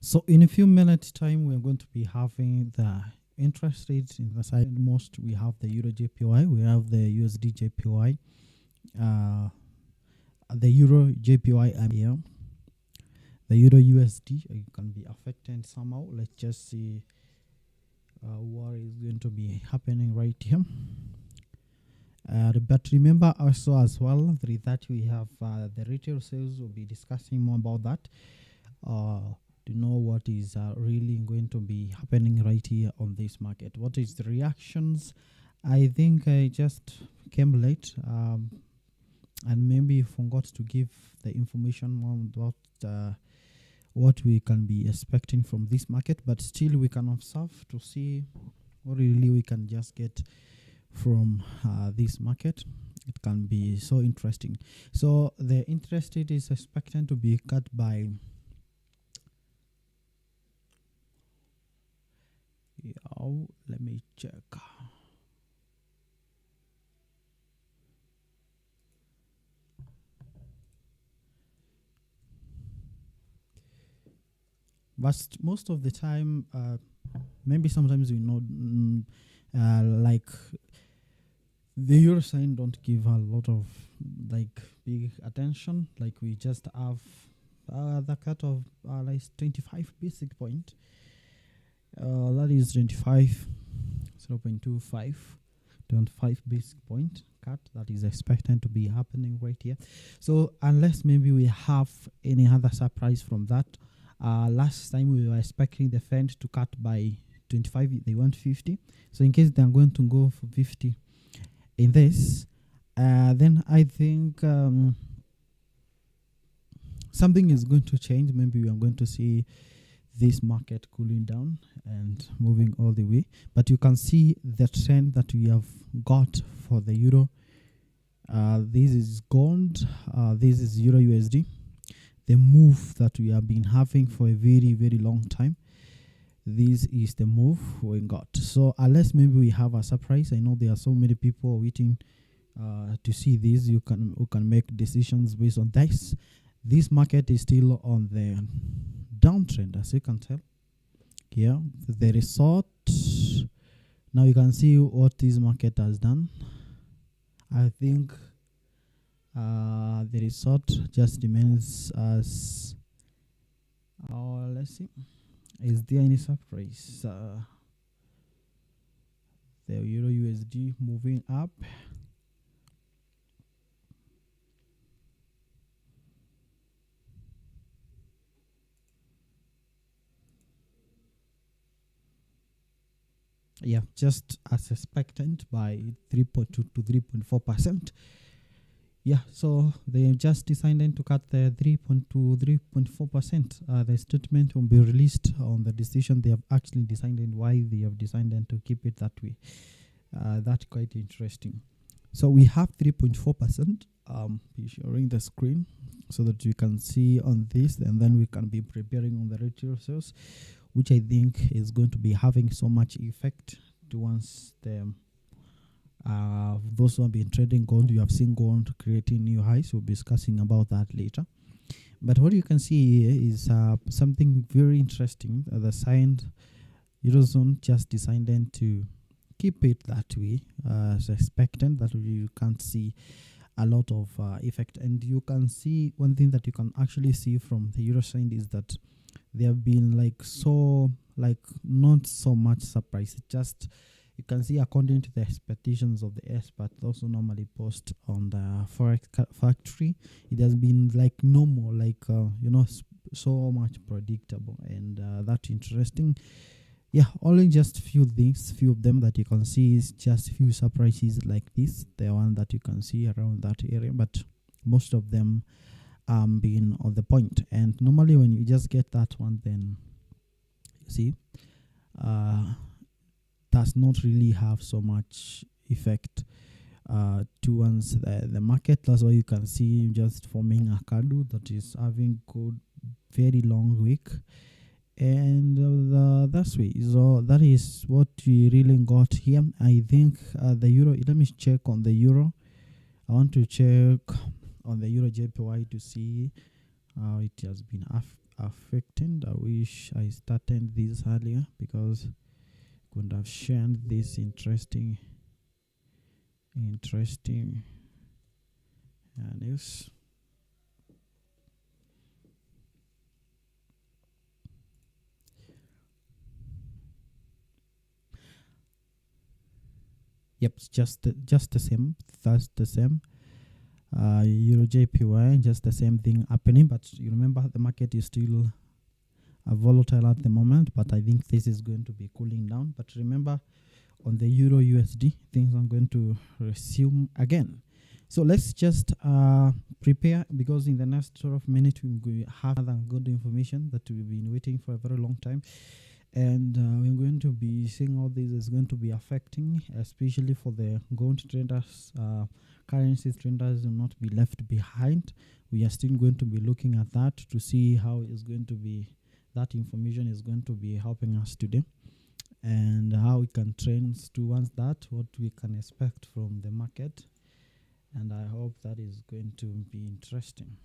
So in a few minutes time, we're going to be having the interest rates in the side. Most we have the Euro JPY, we have the USD JPY, uh, the Euro JPY here, the Euro USD can be affected somehow. Let's just see what is going to be happening right here. But remember also as well, that we have the retail sales. We'll be discussing more about that. To know what is really going to be happening right here on this market. What is the reactions? I think I just came late and maybe forgot to give the information about what we can be expecting from this market, but still we can observe to see what really we can just get from this market. It can be so interesting. So the interest rate is expected to be cut by let me check. But most of the time, maybe sometimes we know, like the euro sign don't give a lot of like big attention. Like we just have the cut of like 25 basic point. That is 25 0.25 25 basic point cut that is expected to be happening right here. So unless maybe we have any other surprise from that, last time we were expecting the Fed to cut by 25, they want 50. So in case they're going to go for 50 in this, then I think something is going to change. Maybe we are going to see this market cooling down and moving all the way. But you can see the trend that we have got for the euro. This is gold. This is euro USD. The move that we have been having for a very, very long time. This is the move we got. So unless maybe we have a surprise, I know there are so many people waiting to see this. You can make decisions based on this. This market is still on the downtrend, as you can tell. Yeah, the result. Now you can see what this market has done. I think the result just remains as. Let's see. Is there any surprise? The Euro USD moving up. Yeah, just as expected by 3.2 to 3.4%. Yeah, so they just decided to cut the 3.2, 3.4%. The statement will be released on the decision. They have actually decided why they have decided to keep it that way. That's quite interesting. So we have 3.4%. Be sharing the screen so that you can see on this, and then we can be preparing on the retail sales, which I think is going to be having so much effect towards the those who have been trading gold. You have seen gold creating new highs. We'll be discussing about that later. But what you can see here is something very interesting. The sign Eurozone just decided to keep it that way, as expected, that you can't see a lot of effect. And you can see one thing that you can actually see from the Euro sign is that they have been not so much surprise. It just, you can see according to the expectations of the experts also normally post on the Forex Factory, it has been like normal, so much predictable, and that's interesting. Yeah, only just few of them that you can see is just few surprises like this, the one that you can see around that area, but most of them being on the point. And normally when you just get that one, then you see does not really have so much effect towards the market. That's why you can see just forming a candle that is having good, very long wick, and that's way. So that is what we really got here. I think the euro. Let me check on the euro. I want to check on the euro JPY to see how it has been affecting. I wish I started this earlier because could have shared this interesting news. Yep, it's just the same. That's the same. Euro JPY, just the same thing happening. But you remember the market is still volatile at the moment. But I think this is going to be cooling down. But remember, on the Euro USD, things are going to resume again. So let's just prepare, because in the next sort of minute we have other good information that we've been waiting for a very long time. And we're going to be seeing how this is going to be affecting, especially for the gold traders. Currency traders will not be left behind. We are still going to be looking at that to see how it's going to be, that information is going to be helping us today, and how we can trend towards that, what we can expect from the market. And I hope that is going to be interesting.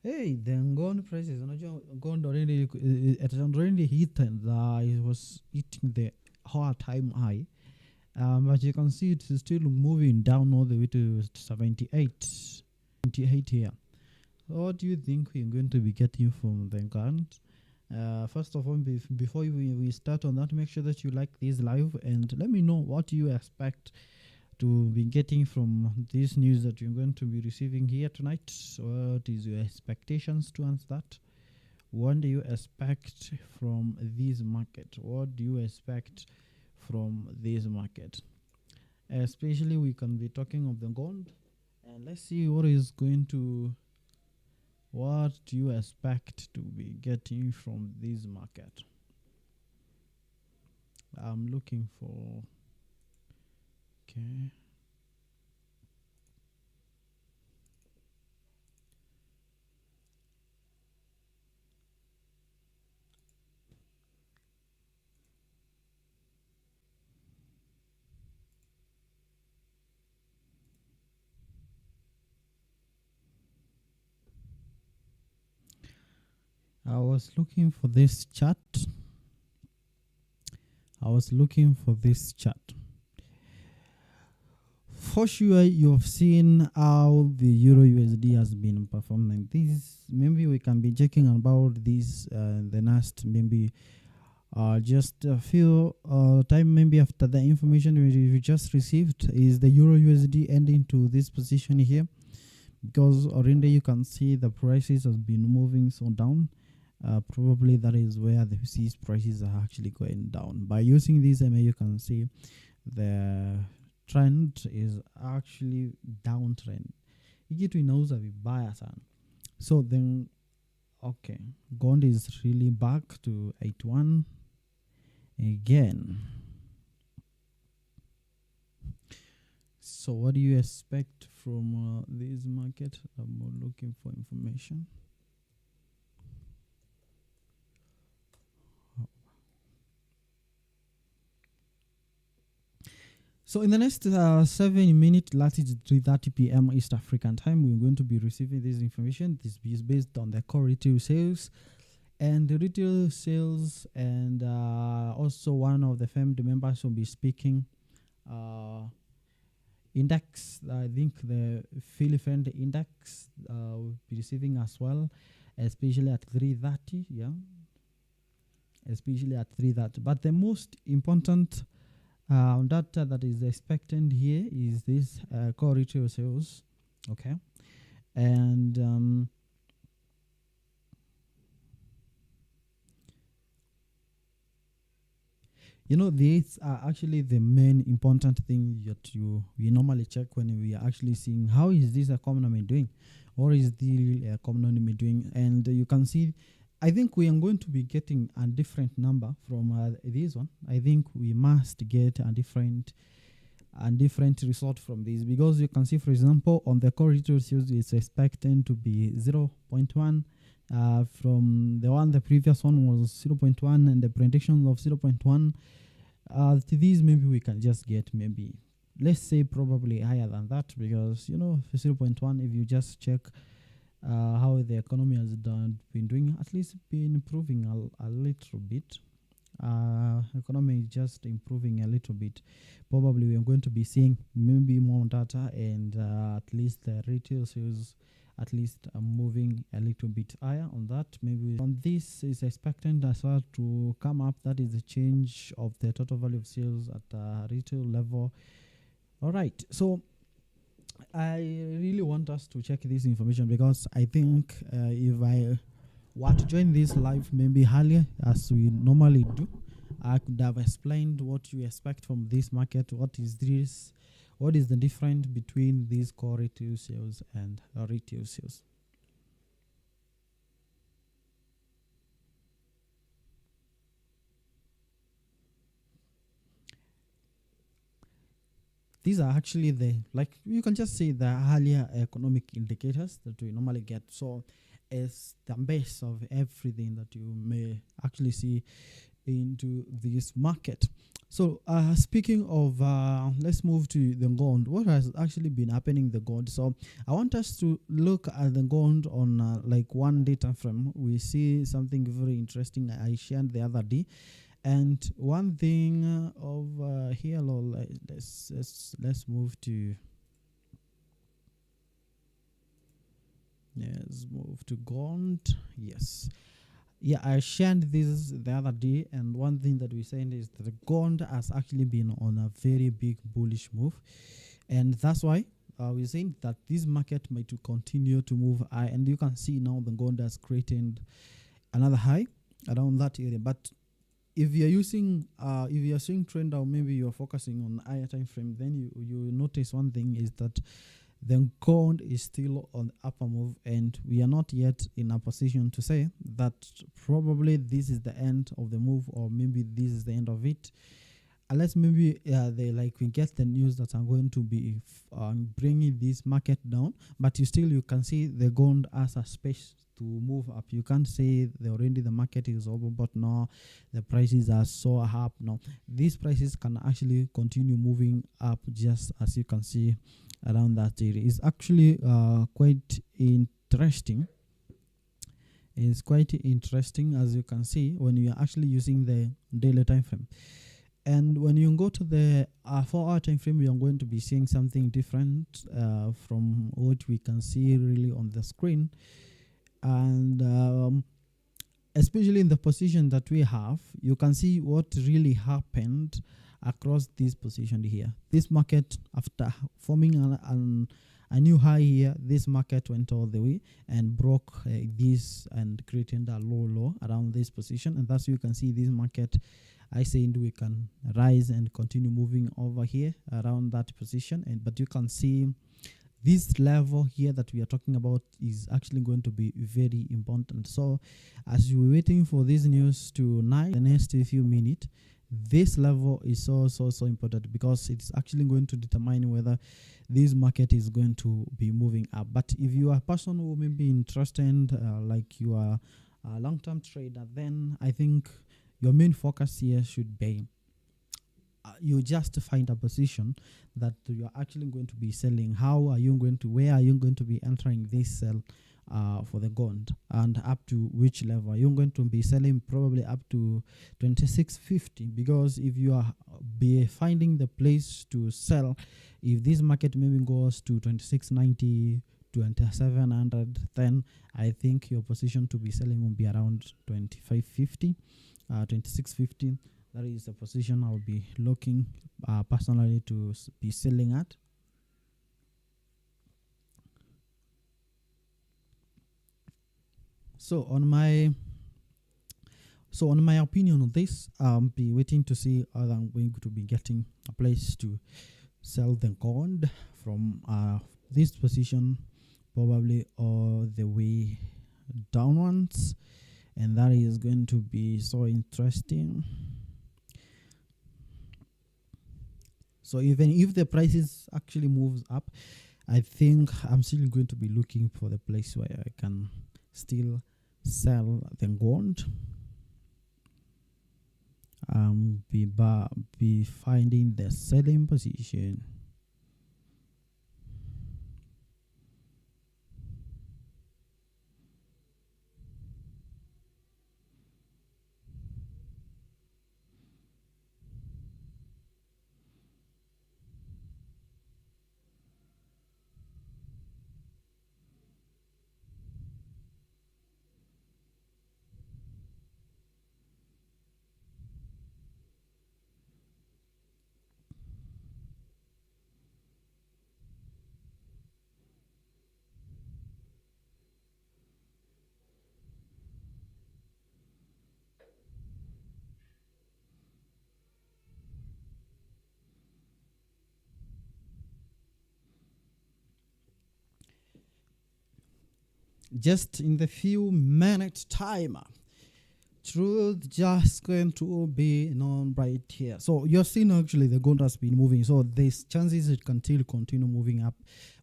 Hey, the gold prices, gold already, it has already hit, and it was hitting the all-time high. But you can see it's still moving down all the way to 78 here. So what do you think we're going to be getting from the gold? First of all, before we start on that, make sure that you like this live and let me know what you expect to be getting from this news that you're going to be receiving here tonight. What is your expectations towards that? What do you expect from this market? What do you expect from this market? Especially we can be talking of the gold, and let's see what do you expect to be getting from this market? I'm looking for, okay. I was looking for this chart. For sure, you have seen how the Euro USD has been performing. This, maybe we can be checking about this the next, maybe just a few time, maybe after the information we just received. Is the Euro USD ending to this position here? Because already you can see the prices has been moving so down. Probably that is where these prices are actually going down. By using this MA, you can see the trend is actually downtrend. Ikitu inauza vibaya sana. So then, okay, gold is really back to 81 again. So what do you expect from this market? I'm looking for information. So in the next 7 minutes, latitude 3:30 p.m. East African time, we're going to be receiving this information. This is based on the core retail sales, and the retail sales, and also one of the family members will be speaking. Index, I think the Philippine index will be receiving as well, especially at 3:30. Yeah, especially at 3:30. But the most important data that is expected here is this core retail sales, okay, and these are actually the main important thing that we normally check when we are actually seeing how is this economy doing, or is the economy doing. And you can see I think we are going to be getting a different number from this one. I think we must get a different result from this, because you can see, for example, on the core retail sales, it's expected to be 0.1. From the previous one was 0.1, and the prediction of 0.1. To these, maybe we can just get, maybe, let's say, probably higher than that, because 0.1, if you just check how the economy has been doing, at least been improving a little bit. Economy is just improving a little bit. Probably we are going to be seeing maybe more data, and at least the retail sales at least moving a little bit higher on that. Maybe on this is expected as well to come up. That is the change of the total value of sales at retail level. All right, so I really want us to check this information, because I think if I were to join this live maybe earlier, as we normally do, I could have explained what you expect from this market. What is the difference between these core retail sales and retail sales? These are actually you can just say the earlier economic indicators that we normally get. So it's the base of everything that you may actually see into this market. So speaking of, let's move to the gold. What has actually been happening in the gold? So I want us to look at the gold on like 1 day time frame. We see something very interesting I shared the other day. And one thing over here, let's move to, let's move to gold. Yes. Yeah, I shared this the other day, and one thing that we saying is that the gold has actually been on a very big bullish move, and that's why we're saying that this market might continue to move high. And you can see now the gold has created another high around that area. But if you're using, if you're seeing trend, or maybe you're focusing on higher time frame, then you notice one thing is that the gold is still on the upper move, and we are not yet in a position to say that probably this is the end of the move, or maybe this is the end of it, unless maybe we get the news that are going to be bringing this market down. But you can see the gold as a space to move up. You can't say the market is over, but now the prices are so up. No, these prices can actually continue moving up, just as you can see around that area. Is actually quite interesting. It's quite interesting, as you can see, when you are actually using the daily time frame. And when you go to the 4-hour time frame, we are going to be seeing something different from what we can see really on the screen. And especially in the position that we have, you can see what really happened across this position here. This market, after forming a new high here, this market went all the way and broke this and created a low around this position. And thus you can see this market, I said we can rise and continue moving over here around that position. But you can see this level here that we are talking about is actually going to be very important. So as you're waiting for this news tonight, the next few minutes, this level is so important, because it's actually going to determine whether this market is going to be moving up. But if you are a person who may be interested, like you are a long-term trader, then I think your main focus here should be you just find a position that you are actually going to be selling. Where are you going to be entering this sell for the gold, and up to which level? You're going to be selling probably up to 2650, because if you are finding the place to sell, if this market maybe goes to 2690, 2700, then I think your position to be selling will be around 2550, 2650. That is the position I will be looking personally to be selling at. So on my opinion on this, be waiting to see whether I'm going to be getting a place to sell the gold from this position, probably all the way downwards. and that is going to be so interesting. So even if the prices actually moves up, I think I'm still going to be looking for the place where I can still sell the gold. Be finding the selling position. Just in the few minutes time, truth just going to be known right here. So you're seeing actually the gold has been moving, so there's chances it can still continue moving up,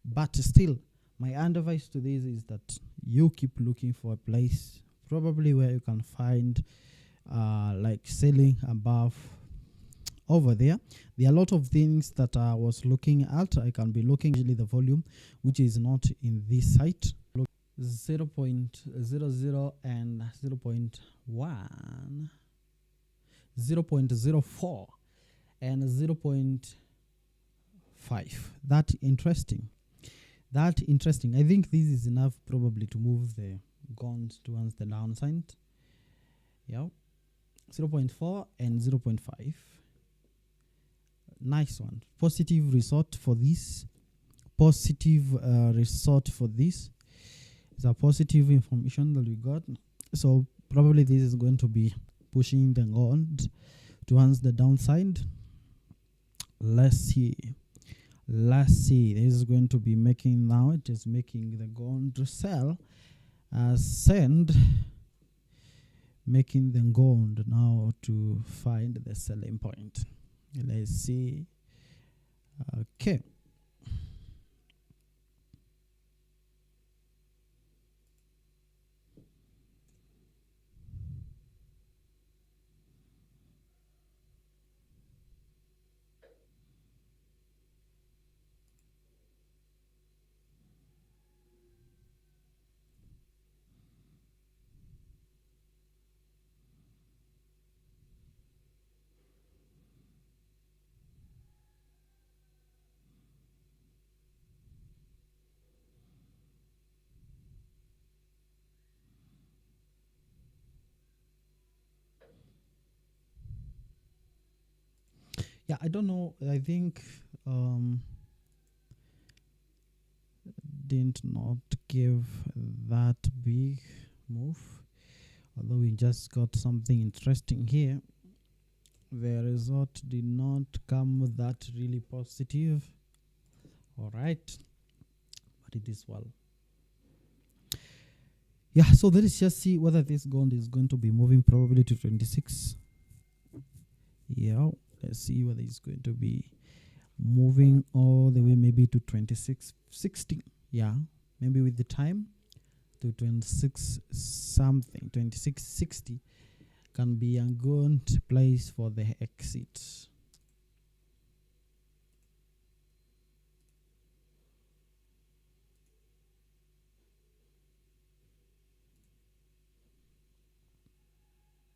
but still my advice to this is that you keep looking for a place probably where you can find like selling above over there. There are a lot of things that I was looking at. I can be looking actually the volume, which is not in this site. 0.00 and 0.1, 0.04 and 0.5. That interesting. I think this is enough probably to move the gold towards the downside. Yeah, 0.4 and 0.5. Nice one. Positive result for this. It's a positive information that we got. So probably this is going to be pushing the gold towards the downside. Let's see. This is going to be making now. It is making the gold sell, ascend, making the gold now to find the selling point. Let's see. Okay. Yeah, I don't know. I think did not give that big move, although we just got something interesting here. The result did not come that really positive. All right, but it is well. Yeah, so let's just see whether this gold is going to be moving probably to 26. Yeah, let's see whether it's going to be moving all the way maybe to 26.60. Yeah, maybe with the time to 26 something, 26.60 can be a good place for the exit.